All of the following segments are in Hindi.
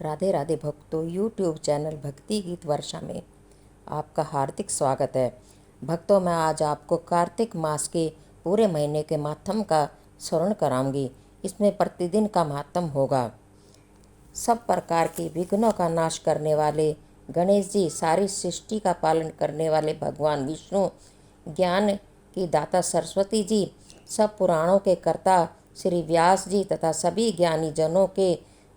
राधे राधे भक्तों, यूट्यूब चैनल भक्ति गीत वर्षा में आपका हार्दिक स्वागत है। भक्तों, मैं आज आपको कार्तिक मास के पूरे महीने के मातम का स्मरण कराऊंगी। इसमें प्रतिदिन का मातम होगा। सब प्रकार के विघ्नों का नाश करने वाले गणेश जी, सारी सृष्टि का पालन करने वाले भगवान विष्णु, ज्ञान की दाता सरस्वती जी, सब पुराणों के कर्ता श्री व्यास जी तथा सभी ज्ञानी जनों के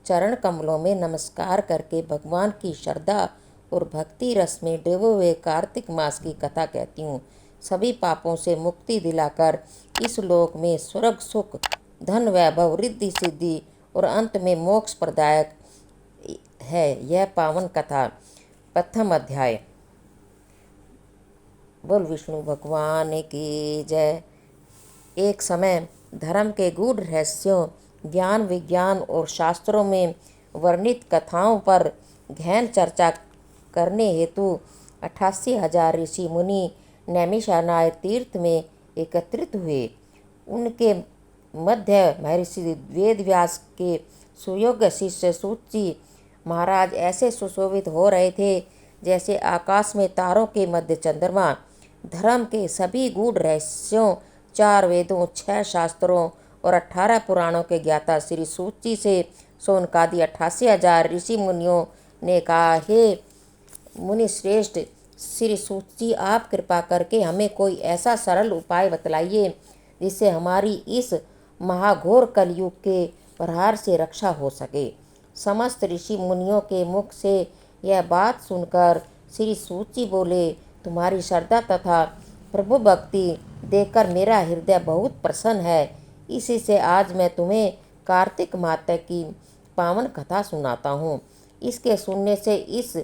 चरण कमलों में नमस्कार करके भगवान की श्रद्धा और भक्ति रस में डूबे हुए कार्तिक मास की कथा कहती हूँ। सभी पापों से मुक्ति दिलाकर इस लोक में स्वर्ग सुख, धन वैभव, रिद्धि सिद्धि और अंत में मोक्ष प्रदायक है यह पावन कथा। प्रथम अध्याय। बोल विष्णु भगवान की जय। एक समय धर्म के गूढ़ रहस्यों, ज्ञान विज्ञान और शास्त्रों में वर्णित कथाओं पर गहन चर्चा करने हेतु 88,000 ऋषि मुनि नैमिषारण्य तीर्थ में एकत्रित हुए। उनके मध्य महर्षि वेदव्यास के सुयोग्य शिष्य सूत जी महाराज ऐसे सुशोभित हो रहे थे जैसे आकाश में तारों के मध्य चंद्रमा। धर्म के सभी गूढ़ रहस्यों, 4 वेदों, 6 शास्त्रों और 18 पुराणों के ज्ञाता श्री सूत जी से सोनकादि 88,000 ऋषि मुनियों ने कहा, हे मुनि श्रेष्ठ श्री सूत जी, आप कृपा करके हमें कोई ऐसा सरल उपाय बतलाइए जिससे हमारी इस महाघोर कलयुग के प्रहार से रक्षा हो सके। समस्त ऋषि मुनियों के मुख से यह बात सुनकर श्री सूत जी बोले, तुम्हारी श्रद्धा तथा प्रभु भक्ति देखकर मेरा हृदय बहुत प्रसन्न है। इसी से आज मैं तुम्हें कार्तिक माता की पावन कथा सुनाता हूँ। इसके सुनने से इस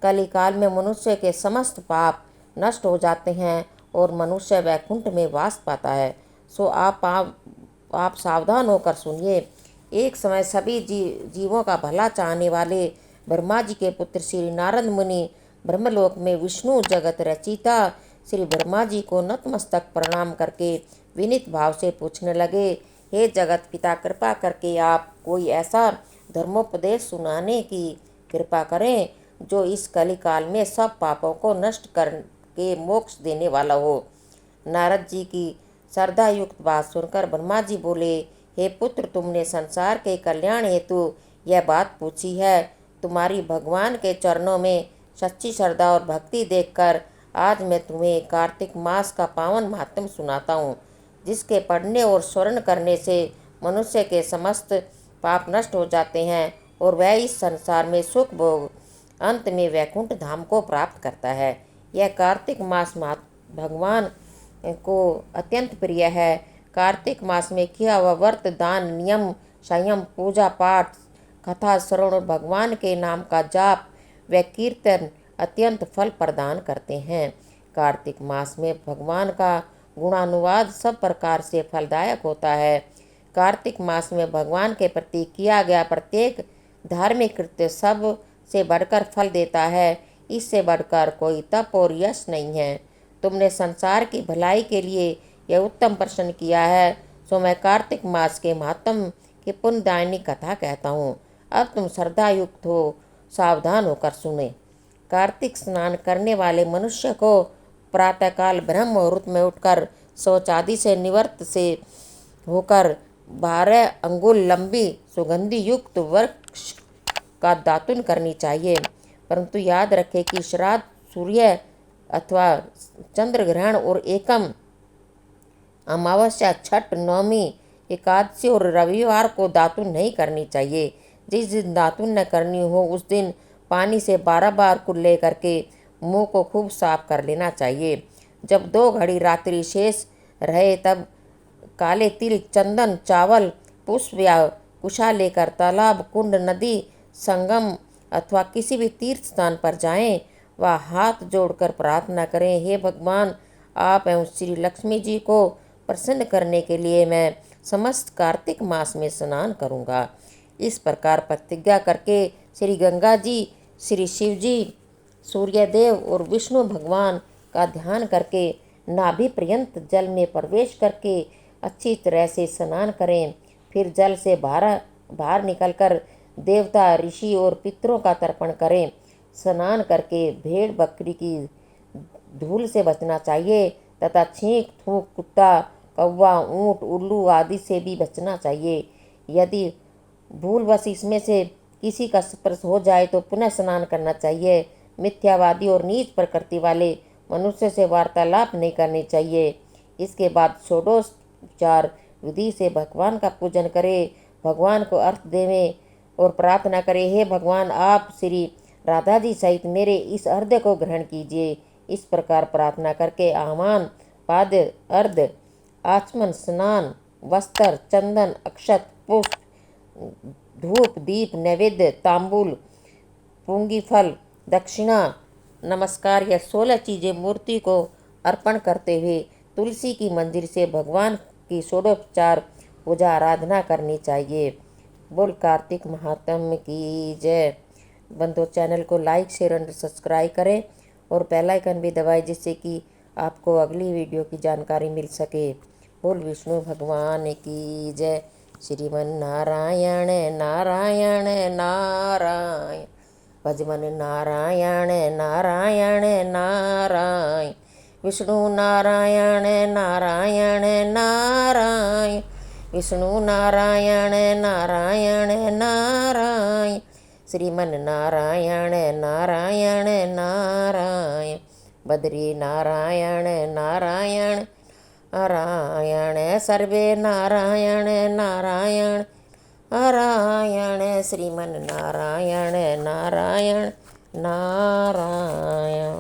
कलिकाल में मनुष्य के समस्त पाप नष्ट हो जाते हैं और मनुष्य वैकुंठ में वास पाता है। सो आप सावधान होकर सुनिए। एक समय सभी जीवों का भला चाहने वाले ब्रह्मा जी के पुत्र श्री नारद मुनि ब्रह्मलोक में विष्णु जगत रचिता श्री ब्रह्मा जी को नतमस्तक प्रणाम करके विनीत भाव से पूछने लगे, हे जगत पिता, कृपा करके आप कोई ऐसा धर्मोपदेश सुनाने की कृपा करें जो इस कलिकाल में सब पापों को नष्ट करके मोक्ष देने वाला हो। नारद जी की श्रद्धा युक्त बात सुनकर ब्रह्मा जी बोले, हे पुत्र, तुमने संसार के कल्याण हेतु यह बात पूछी है। तुम्हारी भगवान के चरणों में सच्ची श्रद्धा और भक्ति देखकर आज मैं तुम्हें कार्तिक मास का पावन महात्म सुनाता हूँ, जिसके पढ़ने और स्मरण करने से मनुष्य के समस्त पाप नष्ट हो जाते हैं और वह इस संसार में सुख भोग अंत में वैकुंठ धाम को प्राप्त करता है। यह कार्तिक मास भगवान को अत्यंत प्रिय है। कार्तिक मास में किया हुआ व्रत, दान, नियम, संयम, पूजा पाठ, कथा श्रवण और भगवान के नाम का जाप व कीर्तन अत्यंत फल प्रदान करते हैं। कार्तिक मास में भगवान का गुणानुवाद सब प्रकार से फलदायक होता है। कार्तिक मास में भगवान के प्रति किया गया प्रत्येक धार्मिक कृत्य सब से बढ़कर फल देता है। इससे बढ़कर कोई तप और यश नहीं है। तुमने संसार की भलाई के लिए यह उत्तम प्रश्न किया है, सो मैं कार्तिक मास के महात्म की पुण्यदायिनी कथा कहता हूँ। अब तुम श्रद्धा युक्त हो, सावधान होकर सुने। कार्तिक स्नान करने वाले मनुष्य को प्रातःकाल ब्रह्म मुहूर्त में उठकर शौच आदि से निवृत्त से होकर 12 अंगुल लंबी सुगंधि युक्त वृक्ष का दातुन करनी चाहिए। परंतु याद रखें कि श्राद्ध, सूर्य अथवा चंद्र ग्रहण और एकम अमावस्या, छठ, नवमी, एकादशी और रविवार को दातुन नहीं करनी चाहिए। जिस दिन दातुन न करनी हो उस दिन पानी से 12 बार कुल्ले करके मुंह को खूब साफ कर लेना चाहिए। जब 2 घड़ी रात्रि शेष रहे तब काले तिल, चंदन, चावल, पुष्प या कुशा लेकर तालाब, कुंड, नदी, संगम अथवा किसी भी तीर्थ स्थान पर जाएं व हाथ जोड़कर प्रार्थना करें, हे भगवान, आप एवं श्री लक्ष्मी जी को प्रसन्न करने के लिए मैं समस्त कार्तिक मास में स्नान करूँगा। इस प्रकार प्रतिज्ञा करके श्री गंगा जी, श्री शिव जी, सूर्यदेव और विष्णु भगवान का ध्यान करके नाभि पर्यंत जल में प्रवेश करके अच्छी तरह से स्नान करें। फिर जल से बाहर निकलकर देवता, ऋषि और पितरों का तर्पण करें। स्नान करके भेड़ बकरी की धूल से बचना चाहिए तथा छींक, थूक, कुत्ता, कौवा, ऊंट, उल्लू आदि से भी बचना चाहिए। यदि भूलवश इसमें से किसी का स्पर्श हो जाए तो पुनः स्नान करना चाहिए। मिथ्यावादी और नीच प्रकृति वाले मनुष्य से वार्तालाप नहीं करनी चाहिए। इसके बाद षोडशोपचार विधि से भगवान का पूजन करें, भगवान को अर्थ देवें और प्रार्थना करें, हे भगवान, आप श्री राधा जी सहित मेरे इस अर्घ्य को ग्रहण कीजिए। इस प्रकार प्रार्थना करके आह्वान, पाद्य, अर्घ्य, आचमन, स्नान, वस्त्र, चंदन, अक्षत, पुष्प, धूप, दीप, नैवेद्य, तांबूल, पूंगी फल, दक्षिणा, नमस्कार, यह 16 चीजें मूर्ति को अर्पण करते हुए तुलसी की मंदिर से भगवान की षोडशोपचार पूजा आराधना करनी चाहिए। बोल कार्तिक महात्म्य की जय। बंधु, चैनल को लाइक, शेयर और सब्सक्राइब करें और बेल आइकन भी दबाएं जिससे कि आपको अगली वीडियो की जानकारी मिल सके। बोल विष्णु भगवान की जय। श्रीमन नारायण नारायण नारायण, भजमन नारायण नारायण नारायण, विष्णु नारायण नारायण नारायण, विष्णु नारायण नारायण नारायण, श्रीमन नारायण नारायण नारायण, बद्री नारायण नारायण नारायण, सर्वे नारायण नारायण नारायण, श्रीमन नारायण नारायण नारायण।